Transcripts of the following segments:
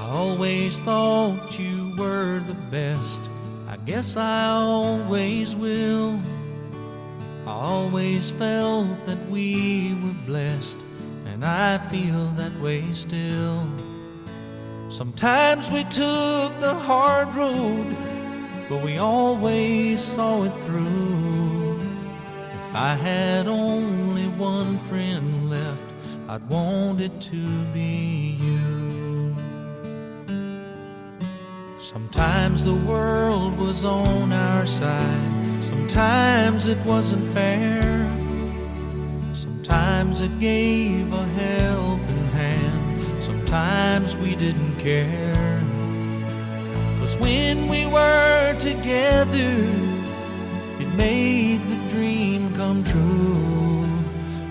always thought you were the best. I guess I always will. I always felt that we were blessed, and I feel that way still. Sometimes we took the hard road, but we always saw it through. If I had only one friend left, I'd want it to be you. Sometimes the world was on our side, sometimes it wasn't fair. Sometimes it gave a helping hand, sometimes we didn't care. 'Cause when we were together, it made the dream come true.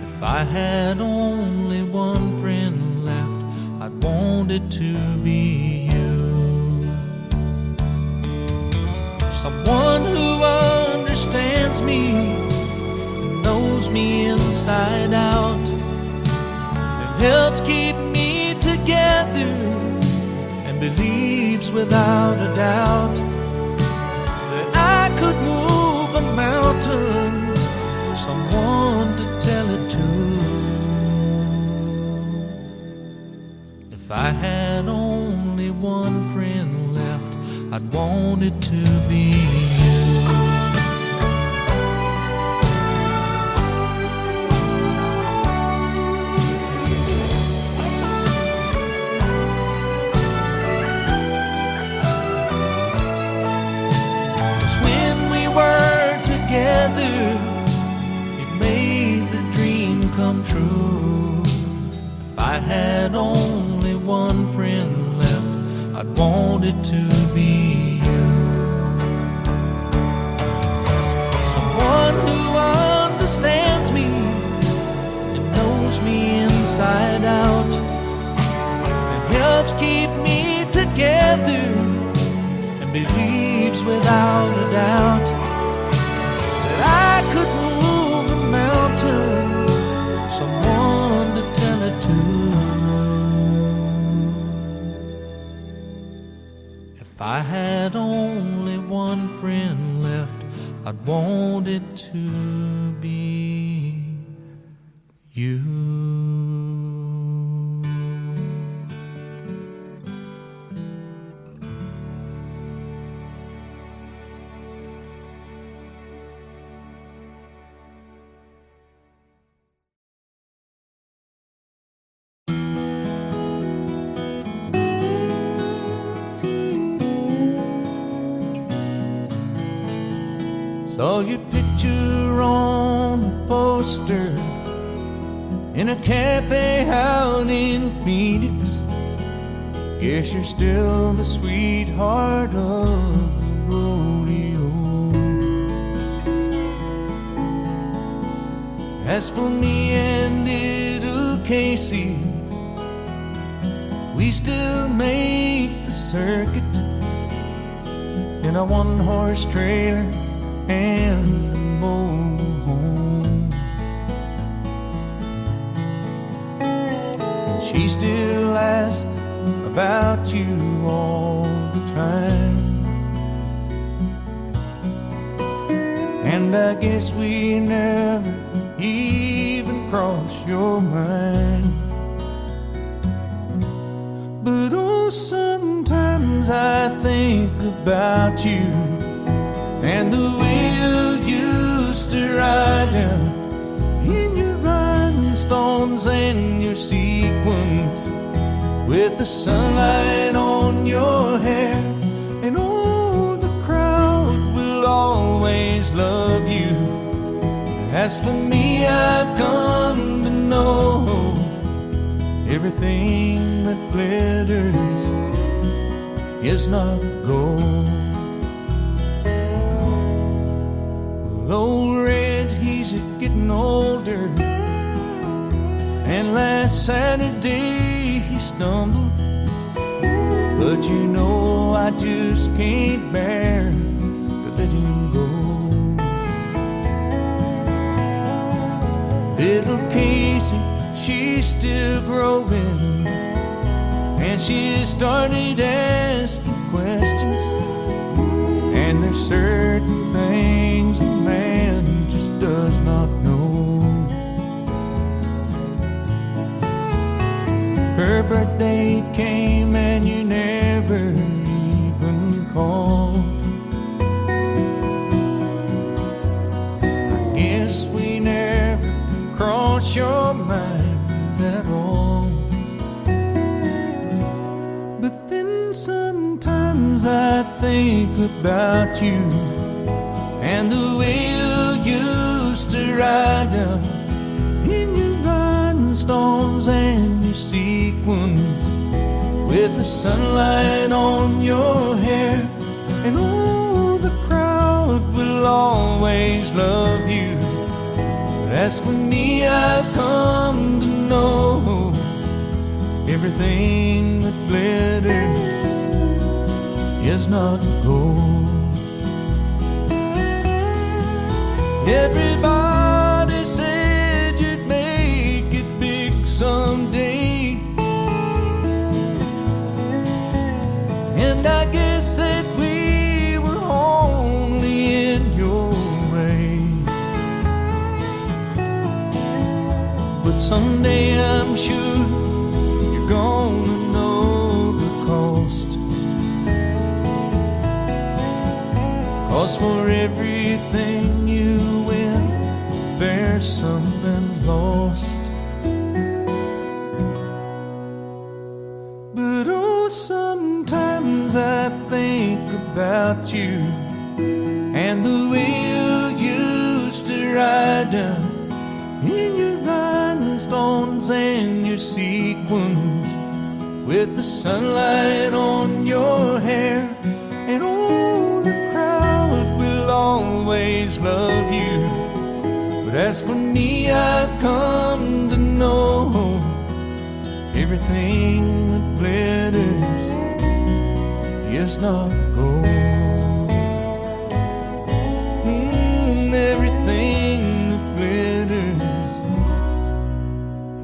If I had only one friend left, I'd want it to be you. Someone who understands me, knows me inside out, and helps keep me together, and believes without a doubt that I could move a mountain. Someone to tell it to. If I had only one friend left, I'd want it to be you. Cause when we were together, it made the dream come true. If I had only one friend left, I'd want it to be you. Someone who understands me and knows me inside out, and helps keep me together, and believes without a doubt that I could move a mountain. Someone to tell it to. If I had only one friend left, I'd want it to be you. Saw your picture on a poster in a cafe out in Phoenix. Guess you're still the sweetheart of the rodeo. As for me and little Casey, we still make the circuit in a one-horse trailer and a mobile home. And she still asks about you all the time, and I guess we never even cross your mind. But oh, sometimes I think about you and the way you used to ride down in your rhinestones and your sequins, with the sunlight on your hair. And oh, the crowd will always love you. As for me, I've come to know everything that glitters is not gold. Old Red, he's getting older, and last Saturday he stumbled. But you know I just can't bear to let him go. Little Casey, she's still growing, and she started asking questions. And there's certain things a man just does not know. Her birthday came and you never even called. I guess we never crossed your mind at all. But then sometimes I think about you and the way you used to ride down in your rhinestones and your sequins, with the sunlight on your hair. And oh, the crowd will always love you. But as for me, I've come to know everything that glitters is not gold. Everybody said you'd make it big someday, and I guess that we were only in your way. But someday I'm sure you're gonna know the cost. 'Cause for everything you win, there's something lost. But oh, sometimes I think about you and the way you used to ride down in your rhinestones and your sequins, with the sunlight on your hair. And oh, the crowd will always love you. But as for me, I've come to know everything that glitters is not gold. Everything that glitters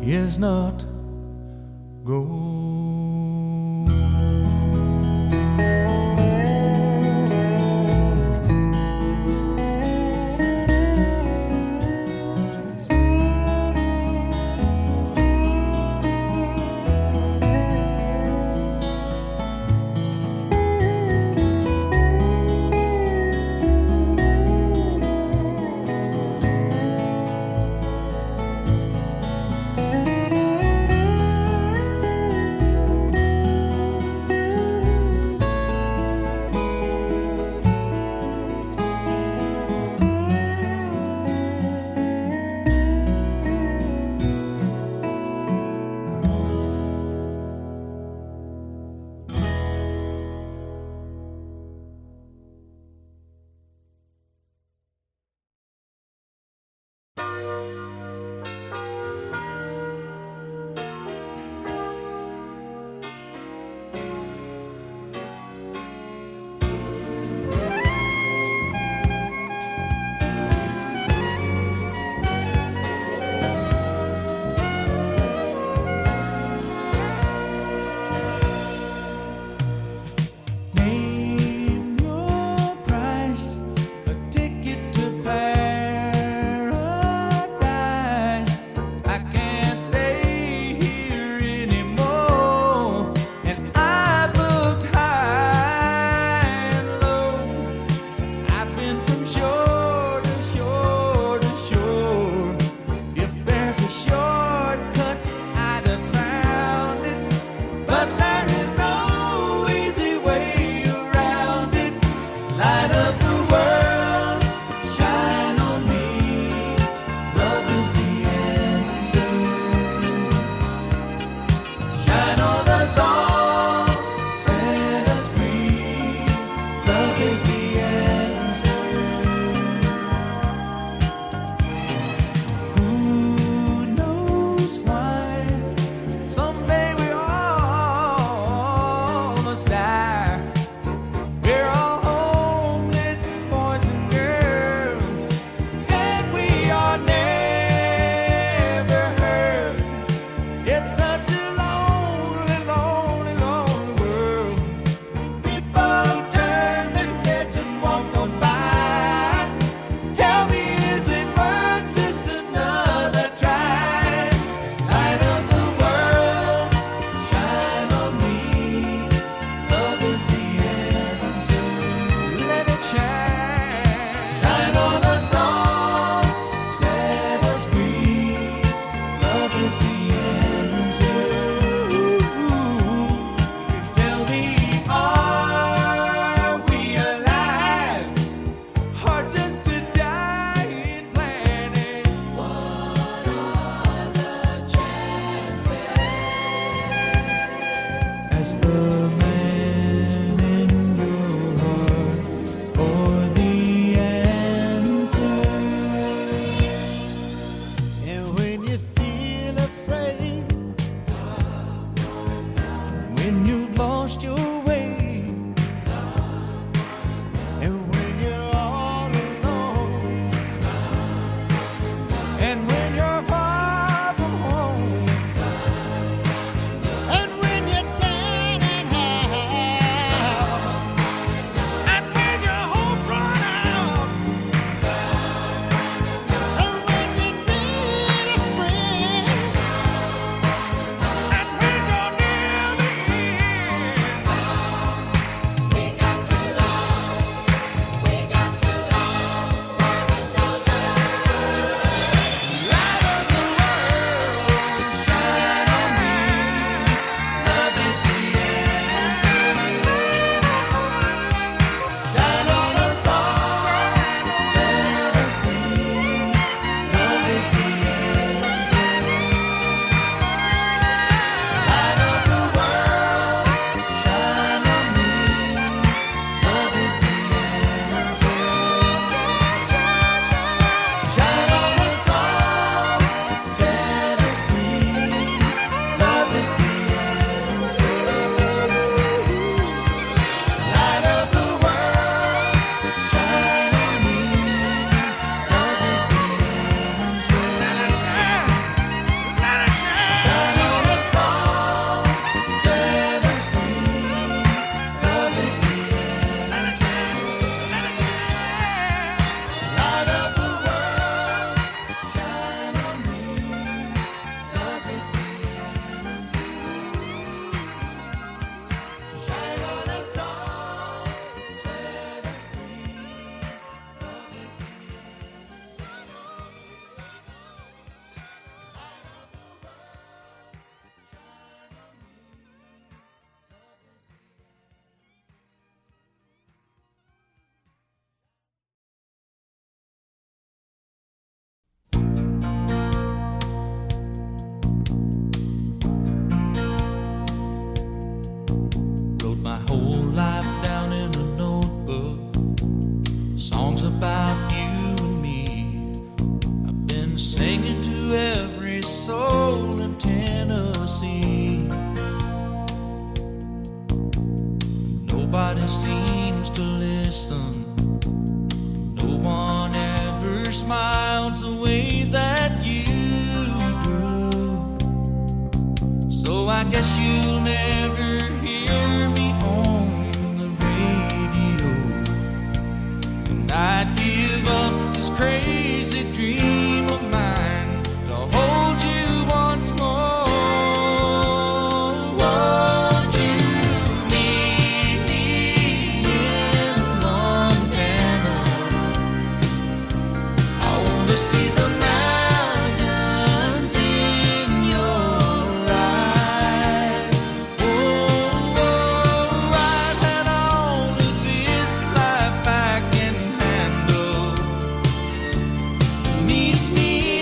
is not gold. shine. Shine on us all, set us free. Love is the answer. Tell me, are we alive, or just a dying planet? What are the chances? As the man in your heart for the answer. And when you feel afraid, when you've lost your way, and when you're all alone, and when you're far from home, and when you're down and out, and when your hope's run out, and when you need a friend, and when you're near the end, we got to love, we got to love one another. Light of the world, shine on me. Love is the answer. Shine on us all, set us free. Love is the answer. Light of the world, shine on me. Love is the answer. Shine on us all, set us free. Love is the answer. Light of the world, shine on me. Love is the answer. Let it shine. Shine on us all, set us free. Love is the answer. Let it shine. Let it shine. Light of the world, shine on me. Love is the answer. Shine on us all, set us free. Love is the Wrote my whole life down in a notebook, songs about you and me. I've been singing to every soul in Tennessee. Nobody seems to listen. No one ever smiles the way that you do. So I guess you'll never hear me on the radio. And I'd give up this crazy dream of mine to hold you once more. Won't you meet me in Montana? I want to see the mountains in your eyes. Oh, I've had all of this life I can handle. Meet me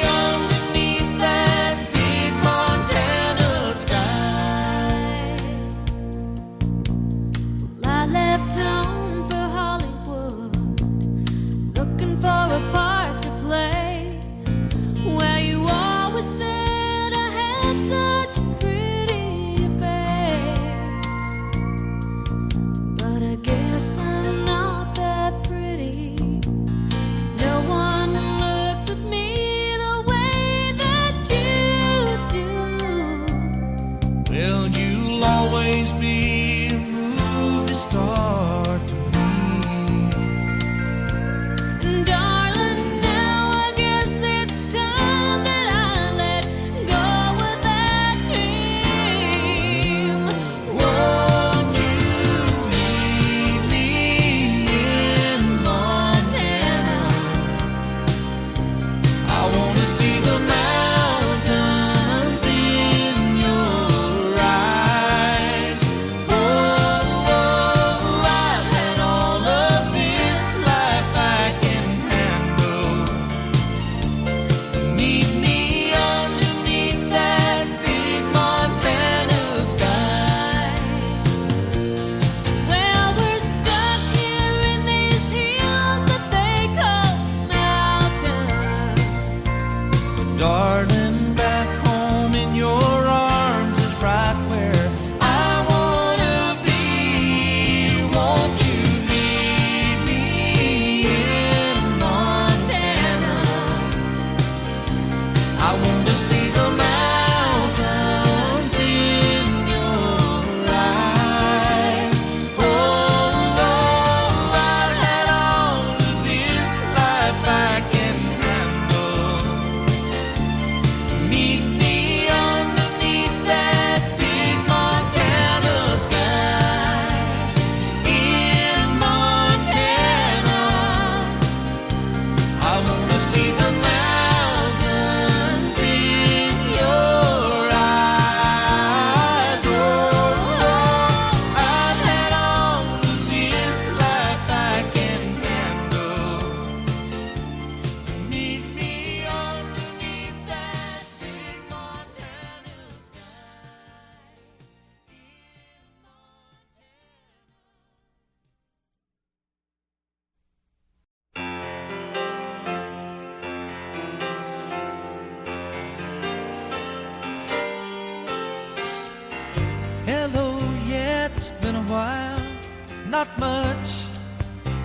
not much.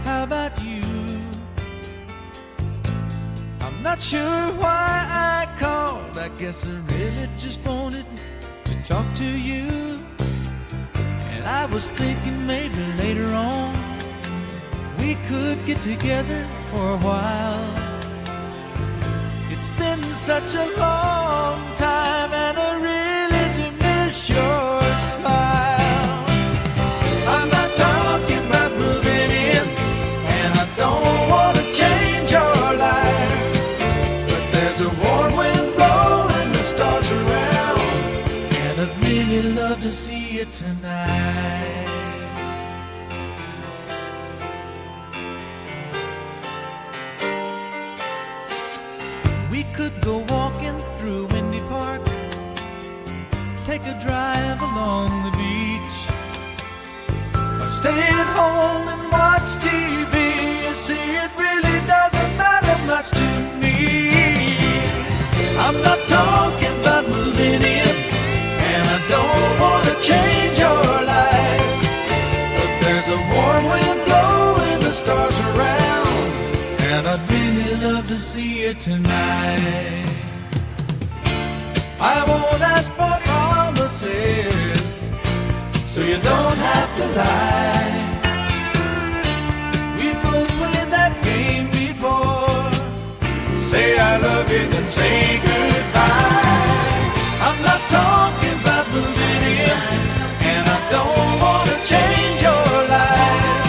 How about you? I'm not sure why I called. I guess I really just wanted to talk to you. And I was thinking maybe later on we could get together for a while. It's been such a long time, and I really do miss your smile. I'm not talking about moving in, and I don't want to change your life, but there's a warm wind blowing the stars around, and I'd really love to see you tonight. We could go walking through Windy Park, take a drive along the beach, or stay at home and watch TV. You see, it really doesn't matter much to me. I'm not talking about moving in, and I don't want to change your life, but there's a warm wind blowing the stars around, and I'd really love to see you tonight. I won't ask for promises, so you don't have to lie. We both played that game before. Say I love you, then say goodbye. I'm not talking about moving in, and I don't want to change your life,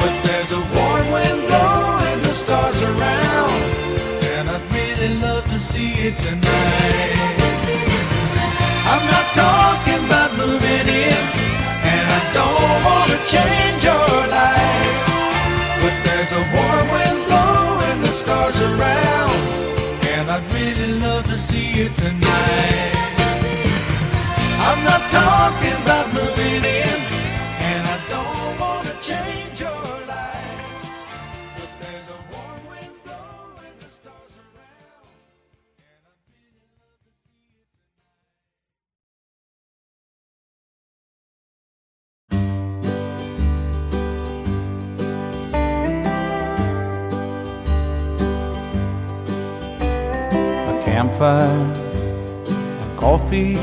but there's a warm wind blowing the stars around, and I'd really love to see you tonight. I'm not talking about moving in, and I don't want to change your life, but there's a warm wind blowing the stars around, and I'd really love to see you tonight. I'm not talking about moving in, and I don't want to change your life, but there's a warm wind blowing the stars around, and I'd really love to see you tonight. A campfire, a coffee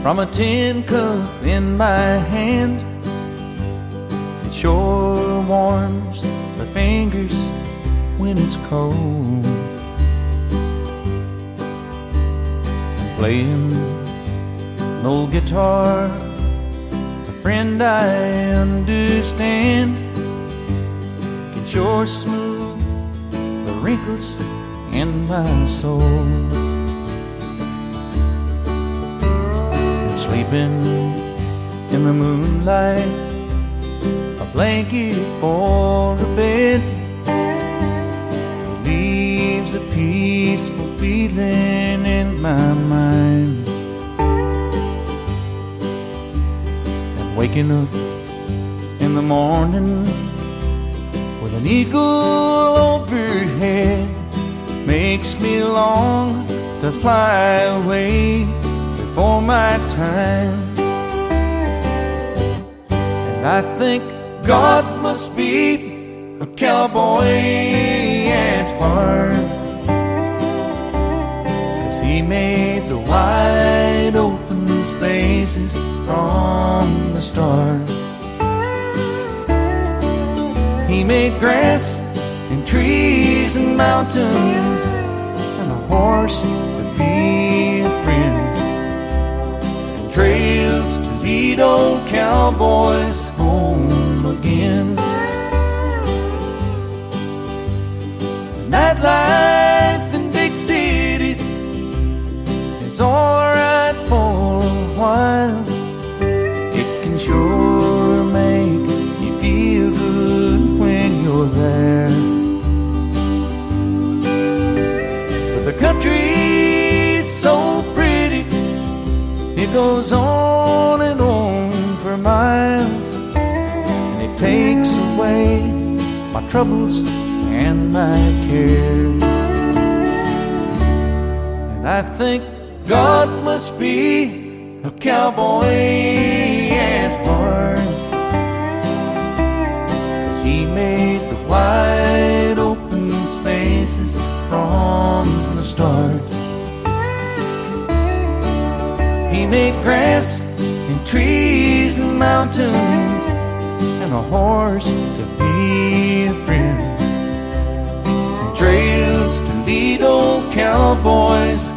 from a tin cup in my hand. It sure warms the fingers when it's cold. And playing an old guitar, a friend I understand, can sure smooth the wrinkles in my soul. Sleeping in the moonlight, a blanket for a bed, leaves a peaceful feeling in my mind. And waking up in the morning with an eagle overhead makes me long to fly away before my time. And I think God must be a cowboy at heart, 'cause he made the wide open spaces from the start. He made grass and trees and mountains, and a horse to be a friend, trails to lead old cowboys home again. Nightlife in big cities is alright for a while. It can sure make you feel good when you're there, but the country's so pretty, it goes on and on for miles, and it takes away my troubles and my cares. And I think God must be a cowboy at heart, trees and mountains, and a horse to be a friend, and trails to lead old cowboys